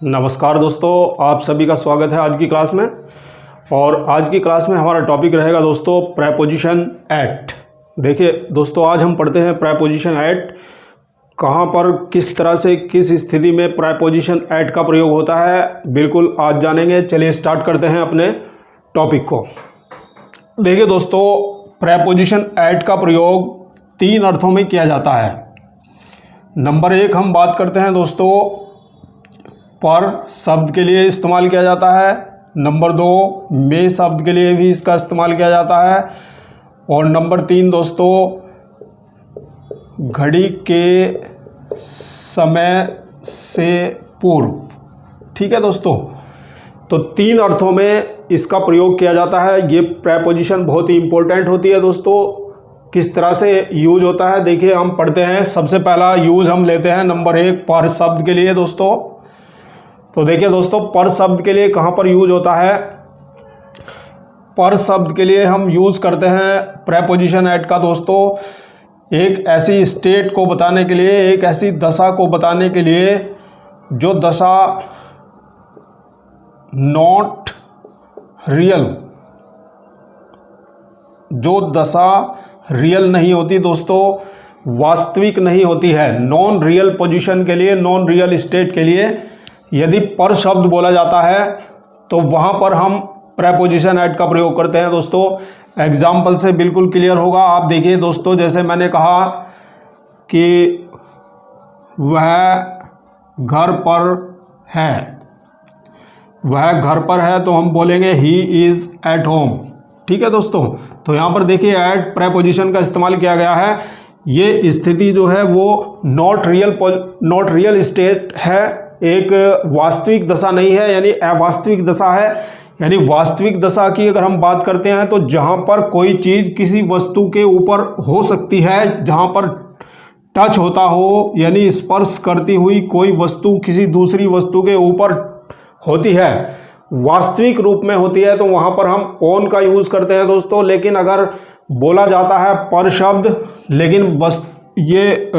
नमस्कार दोस्तों, आप सभी का स्वागत है आज की क्लास में। और आज की क्लास में हमारा टॉपिक रहेगा दोस्तों प्रेपोजिशन एट। देखिए दोस्तों, आज हम पढ़ते हैं प्रेपोजिशन एट। कहाँ पर किस तरह से किस स्थिति में प्रेपोजिशन एट का प्रयोग होता है बिल्कुल आज जानेंगे। चलिए स्टार्ट करते हैं अपने टॉपिक को। देखिए दोस्तों, प्रेपोजिशन एट का प्रयोग तीन अर्थों में किया जाता है। नंबर एक हम बात करते हैं दोस्तों, पर शब्द के लिए इस्तेमाल किया जाता है। नंबर दो, में शब्द के लिए भी इसका इस्तेमाल किया जाता है। और नंबर तीन दोस्तों, घड़ी के समय से पूर्व। ठीक है दोस्तों, तो तीन अर्थों में इसका प्रयोग किया जाता है। ये प्रेपोजिशन बहुत ही इंपॉर्टेंट होती है दोस्तों। किस तरह से यूज होता है देखिए, हम पढ़ते हैं। सबसे पहला यूज हम लेते हैं नंबर एक, पर शब्द के लिए दोस्तों। तो देखिए दोस्तों, पर शब्द के लिए कहाँ पर यूज होता है। पर शब्द के लिए हम यूज करते हैं प्रेपोजिशन एट का दोस्तों, एक ऐसी स्टेट को बताने के लिए, एक ऐसी दशा को बताने के लिए जो दशा नॉट रियल, जो दशा रियल नहीं होती दोस्तों, वास्तविक नहीं होती है। नॉन रियल पोजीशन के लिए, नॉन रियल स्टेट के लिए यदि पर शब्द बोला जाता है तो वहाँ पर हम प्रेपोजिशन एट का प्रयोग करते हैं दोस्तों। एग्जाम्पल से बिल्कुल क्लियर होगा। आप देखिए दोस्तों, जैसे मैंने कहा कि वह घर पर है, वह घर पर है तो हम बोलेंगे ही इज़ एट होम। ठीक है दोस्तों, तो यहाँ पर देखिए एट प्रेपोजिशन का इस्तेमाल किया गया है। ये स्थिति जो है वो नॉट रियल स्टेट है, एक वास्तविक दशा नहीं है, यानी अवास्तविक दशा है। यानी वास्तविक दशा की अगर हम बात करते हैं तो जहाँ पर कोई चीज़ किसी वस्तु के ऊपर हो सकती है, जहाँ पर टच होता हो, यानी स्पर्श करती हुई कोई वस्तु किसी दूसरी वस्तु के ऊपर होती है, वास्तविक रूप में होती है, तो वहाँ पर हम ऑन का यूज़ करते हैं दोस्तों। लेकिन अगर बोला जाता है पर शब्द, लेकिन ये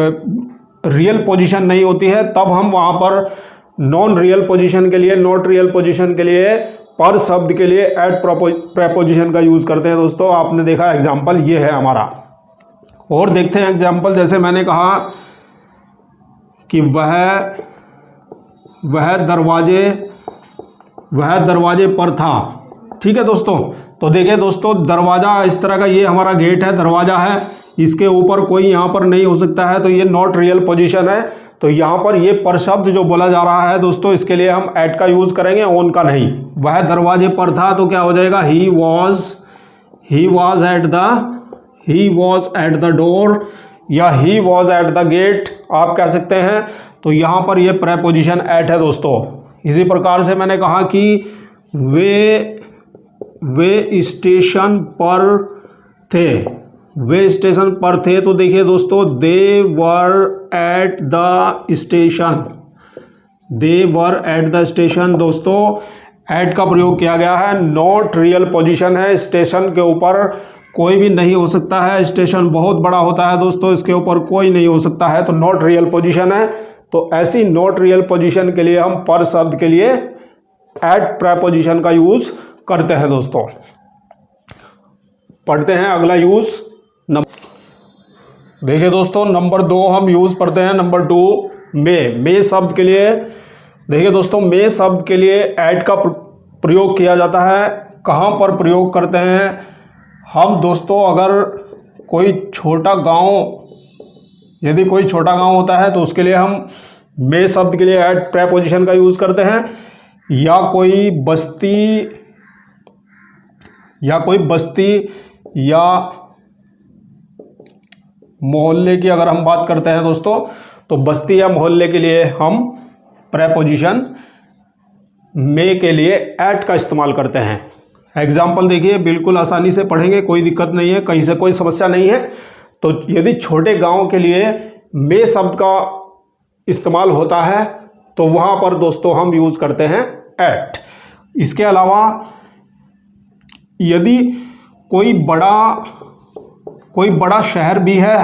रियल पोजीशन नहीं होती है, तब हम वहाँ पर नॉन रियल पोजीशन के लिए, नॉट रियल पोजीशन के लिए, पर शब्द के लिए एट प्रेपोजिशन का यूज़ करते हैं दोस्तों। आपने देखा एग्जाम्पल ये है हमारा। और देखते हैं एग्जाम्पल, जैसे मैंने कहा कि वह दरवाजे पर था। ठीक है दोस्तों, तो देखिए दोस्तों, दरवाज़ा इस तरह का, ये हमारा गेट है, दरवाज़ा है, इसके ऊपर कोई यहाँ पर नहीं हो सकता है, तो ये नॉट रियल पोजीशन है। तो यहाँ पर ये पर शब्द जो बोला जा रहा है दोस्तों, इसके लिए हम एट का यूज़ करेंगे, ऑन का नहीं। वह दरवाजे पर था तो क्या हो जाएगा, he was at the door, या he was at the gate आप कह सकते हैं। तो यहाँ पर ये प्रेपोजिशन एट है दोस्तों। इसी प्रकार से मैंने कहा कि वे स्टेशन पर थे, वे स्टेशन पर थे, तो देखिए दोस्तों, दे वर एट द स्टेशन। दोस्तों एट का प्रयोग किया गया है, नॉट रियल पोजीशन है, स्टेशन के ऊपर कोई भी नहीं हो सकता है। स्टेशन बहुत बड़ा होता है दोस्तों, इसके ऊपर कोई नहीं हो सकता है, तो नॉट रियल पोजीशन है। तो ऐसी नॉट रियल पोजीशन के लिए हम पर शब्द के लिए एट प्रेपोजिशन का यूज करते हैं दोस्तों। पढ़ते हैं अगला यूज। देखिए दोस्तों, नंबर दो हम यूज पढ़ते हैं। नंबर टू, में शब्द के लिए। देखिए दोस्तों, में शब्द के लिए एट का प्रयोग किया जाता है। कहाँ पर प्रयोग करते हैं हम दोस्तों, अगर कोई छोटा गांव, यदि कोई छोटा गांव होता है तो उसके लिए हम में शब्द के लिए एट प्रेपोजिशन का यूज करते हैं। या कोई बस्ती या मोहल्ले की अगर हम बात करते हैं दोस्तों, तो बस्ती या मोहल्ले के लिए हम प्रेपोजिशन में के लिए एट का इस्तेमाल करते हैं। एग्जाम्पल देखिए, बिल्कुल आसानी से पढ़ेंगे, कोई दिक्कत नहीं है, कहीं से कोई समस्या नहीं है। तो यदि छोटे गांव के लिए में शब्द का इस्तेमाल होता है तो वहाँ पर दोस्तों हम यूज़ करते हैं एट। इसके अलावा यदि कोई बड़ा शहर भी है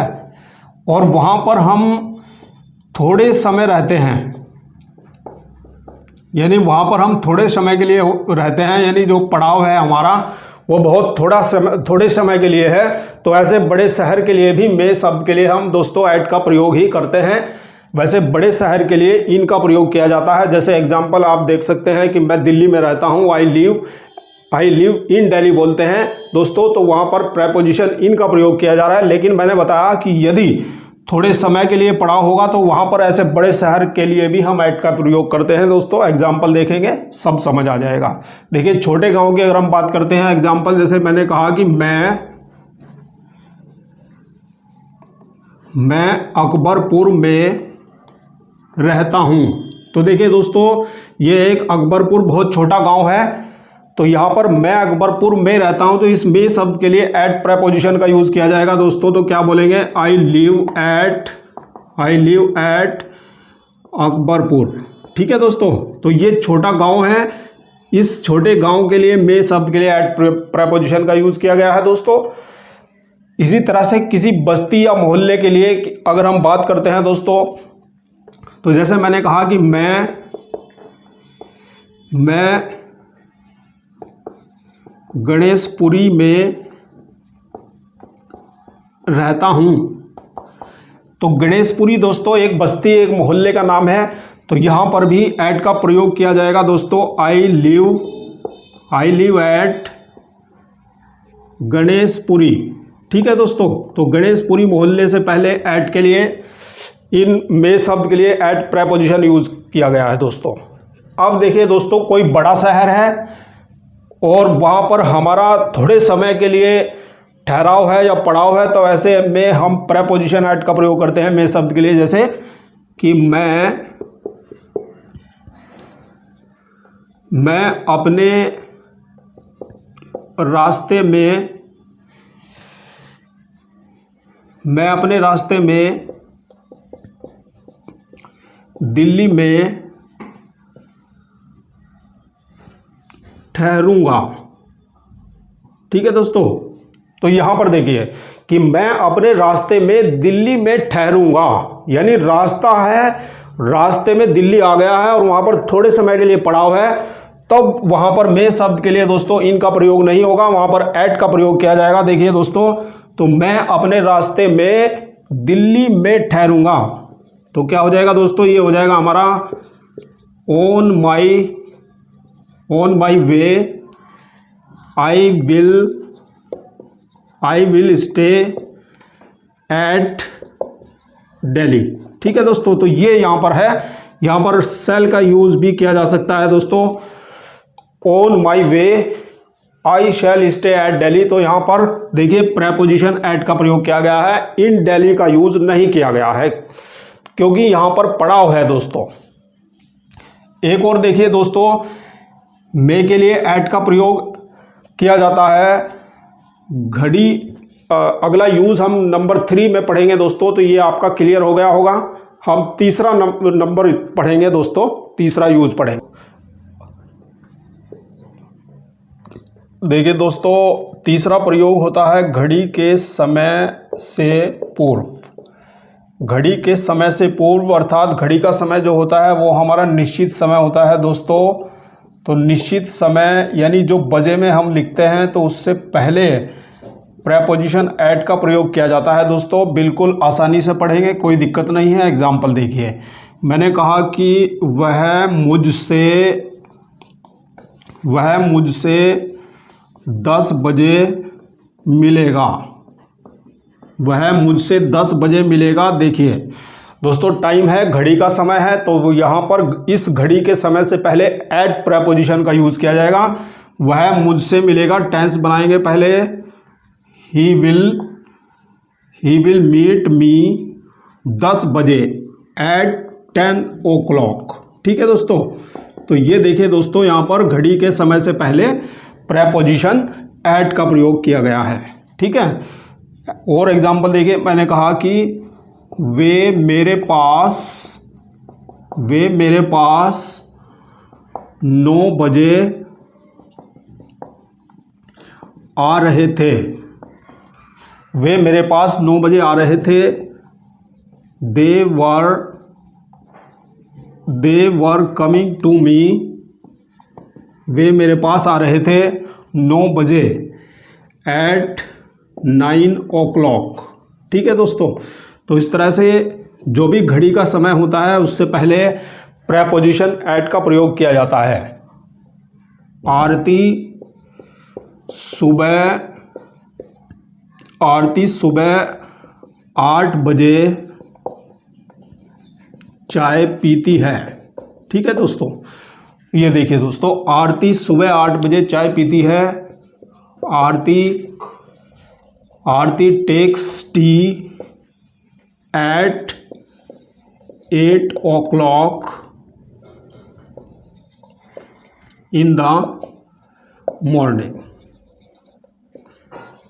और वहाँ पर हम थोड़े समय रहते हैं, यानी वहाँ पर हम थोड़े समय के लिए रहते हैं, यानी जो पड़ाव है हमारा वो बहुत थोड़े समय के लिए है। तो ऐसे बड़े शहर के लिए भी मे शब्द के लिए हम दोस्तों ऐट का प्रयोग ही करते हैं। वैसे बड़े शहर के लिए इन का प्रयोग किया जाता है। जैसे एग्जांपल आप देख सकते हैं कि मैं दिल्ली में रहता हूँ, आई लिव इन दिल्ली बोलते हैं दोस्तों, तो वहाँ पर प्रेपोजिशन इन का प्रयोग किया जा रहा है। लेकिन मैंने बताया कि यदि थोड़े समय के लिए पड़ा होगा तो वहाँ पर ऐसे बड़े शहर के लिए भी हम ऐट का प्रयोग करते हैं दोस्तों। एग्जाम्पल देखेंगे सब समझ आ जाएगा। देखिए छोटे गांव की अगर हम बात करते हैं, एग्जाम्पल जैसे मैंने कहा कि मैं अकबरपुर में रहता हूँ। तो देखिए दोस्तों ये एक अकबरपुर बहुत छोटा गांव है, तो यहाँ पर मैं अकबरपुर में रहता हूँ, तो इस में शब्द के लिए एट प्रेपोजिशन का यूज़ किया जाएगा दोस्तों। तो क्या बोलेंगे, आई लिव एट अकबरपुर। ठीक है दोस्तों, तो ये छोटा गांव है, इस छोटे गांव के लिए में शब्द के लिए एट प्रेपोजिशन का यूज़ किया गया है दोस्तों। इसी तरह से किसी बस्ती या मोहल्ले के लिए अगर हम बात करते हैं दोस्तों, तो जैसे मैंने कहा कि मैं गणेशपुरी में रहता हूँ। तो गणेशपुरी दोस्तों एक बस्ती, एक मोहल्ले का नाम है, तो यहाँ पर भी ऐट का प्रयोग किया जाएगा दोस्तों। I live at Ganeshpuri. ठीक है दोस्तों, तो गणेशपुरी मोहल्ले से पहले ऐट के लिए इन में शब्द के लिए ऐट प्रेपोजिशन यूज किया गया है दोस्तों। अब देखिए दोस्तों कोई बड़ा शहर है और वहाँ पर हमारा थोड़े समय के लिए ठहराव है या पड़ाव है, तो ऐसे में हम प्रेपोजिशन ऐट का प्रयोग करते हैं में शब्द के लिए। जैसे कि मैं अपने रास्ते में दिल्ली में ठहरूंगा। ठीक है दोस्तों, तो यहां पर देखिए कि मैं अपने रास्ते में दिल्ली में ठहरूंगा, यानी रास्ता है, रास्ते में दिल्ली आ गया है और वहां पर थोड़े समय के लिए पड़ाव है, तब वहां पर में शब्द के लिए दोस्तों इन का प्रयोग नहीं होगा, वहां पर ऐट का प्रयोग किया जाएगा। देखिए दोस्तों, तो मैं अपने रास्ते में दिल्ली में ठहरूंगा, तो क्या हो जाएगा दोस्तों, ये हो जाएगा हमारा on my way I will stay at Delhi. ठीक है दोस्तों, तो ये यहाँ पर है, यहाँ पर सेल का यूज भी किया जा सकता है दोस्तों। On my way I shell stay at Delhi, तो यहाँ पर देखिए प्रेपोजिशन एट का प्रयोग किया गया है, इन दिल्ली का यूज नहीं किया गया है क्योंकि यहाँ पर पड़ाव है दोस्तों। एक और देखिए दोस्तों, मे के लिए ऐट का प्रयोग किया जाता है घड़ी। अगला यूज हम नंबर 3 में पढ़ेंगे दोस्तों, तो ये आपका क्लियर हो गया होगा। हम तीसरा नंबर पढ़ेंगे दोस्तों, तीसरा यूज पढ़ेंगे। देखिए दोस्तों, तीसरा प्रयोग होता है घड़ी के समय से पूर्व। घड़ी के समय से पूर्व अर्थात घड़ी का समय जो होता है वो हमारा निश्चित समय होता है दोस्तों। तो निश्चित समय यानी जो बजे में हम लिखते हैं तो उससे पहले प्रेपोजिशन एट का प्रयोग किया जाता है दोस्तों। बिल्कुल आसानी से पढ़ेंगे, कोई दिक्कत नहीं है। एग्जाम्पल देखिए, मैंने कहा कि वह मुझसे 10 बजे मिलेगा। वह मुझसे 10 बजे मिलेगा। देखिए दोस्तों, टाइम है, घड़ी का समय है, तो यहाँ पर इस घड़ी के समय से पहले एट प्रेपोजिशन का यूज़ किया जाएगा। वह मुझसे मिलेगा, टेंस बनाएंगे पहले, ही विल मीट मी 10 बजे एट 10 o'clock। ठीक है दोस्तों, तो ये देखिए दोस्तों, यहाँ पर घड़ी के समय से पहले प्रेपोजिशन एट का प्रयोग किया गया है। ठीक है, और एग्जाम्पल देखिए, मैंने कहा कि वे मेरे पास 9 बजे आ रहे थे। वे मेरे पास 9 बजे आ रहे थे। दे वर दे वर कमिंग टू मी, वे मेरे पास आ रहे थे 9 बजे, एट 9 o'clock। ठीक है दोस्तों, तो इस तरह से जो भी घड़ी का समय होता है उससे पहले प्रेपोजिशन एट का प्रयोग किया जाता है। आरती सुबह 8 बजे चाय पीती है। ठीक है दोस्तों, ये देखिए दोस्तों, आरती सुबह 8 बजे चाय पीती है। Aarti takes tea at 8 o'clock in the morning.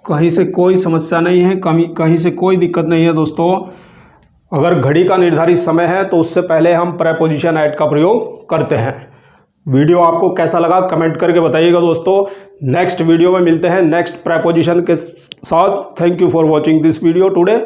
कहीं से कोई समस्या नहीं है, कहीं से कोई दिक्कत नहीं है दोस्तों। अगर घड़ी का निर्धारित समय है तो उससे पहले हम प्रेपोजिशन एट का प्रयोग करते हैं। वीडियो आपको कैसा लगा कमेंट करके बताइएगा दोस्तों। नेक्स्ट वीडियो में मिलते हैं नेक्स्ट प्रेपोजिशन के साथ। Thank you for watching this video today.